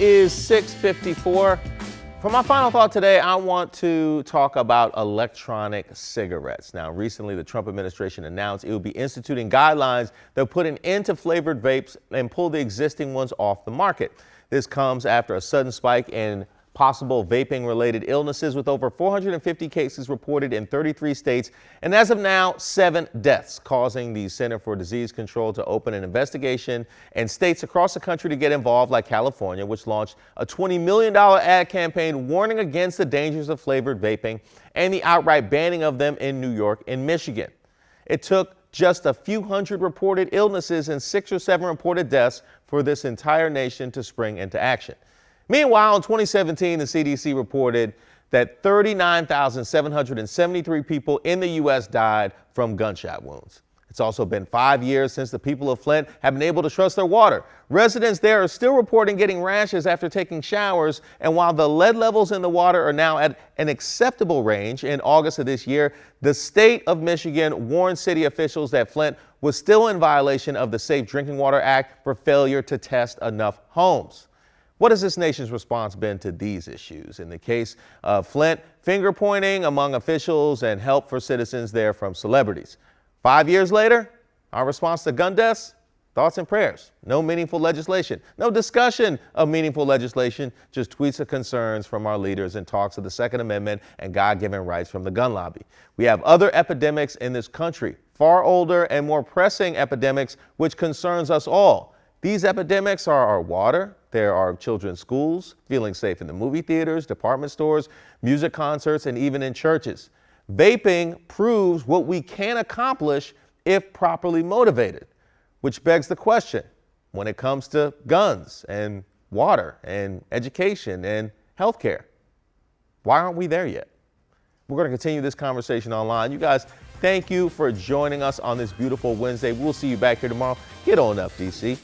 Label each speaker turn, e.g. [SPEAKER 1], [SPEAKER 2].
[SPEAKER 1] is 6:54. For my final thought today, I want to talk about electronic cigarettes. Now, recently, the Trump administration announced it will be instituting guidelines that will put an end to flavored vapes and pull the existing ones off the market. This comes after a sudden spike in possible vaping-related illnesses, with over 450 cases reported in 33 states, and as of now, 7 deaths, causing the Center for Disease Control to open an investigation and states across the country to get involved, like California, which launched a $20 million ad campaign warning against the dangers of flavored vaping and the outright banning of them in New York and Michigan. It took just a few hundred reported illnesses and 6 or 7 reported deaths for this entire nation to spring into action. Meanwhile, in 2017, the CDC reported that 39,773 people in the U.S. died from gunshot wounds. It's also been 5 years since the people of Flint have been able to trust their water. Residents there are still reporting getting rashes after taking showers, and while the lead levels in the water are now at an acceptable range, in August of this year, the state of Michigan warned city officials that Flint was still in violation of the Safe Drinking Water Act for failure to test enough homes. What has this nation's response been to these issues? In the case of Flint, finger pointing among officials and help for citizens there from celebrities. 5 years later, our response to gun deaths? Thoughts and prayers. No meaningful legislation. No discussion of meaningful legislation. Just tweets of concerns from our leaders and talks of the Second Amendment and God-given rights from the gun lobby. We have other epidemics in this country, far older and more pressing epidemics, which concerns us all. These epidemics are our water. There are children's schools, feeling safe in the movie theaters, department stores, music concerts, and even in churches. Vaping proves what we can accomplish if properly motivated, which begs the question, when it comes to guns and water and education and healthcare, why aren't we there yet? We're going to continue this conversation online. You guys, thank you for joining us on this beautiful Wednesday. We'll see you back here tomorrow. Get on up, DC.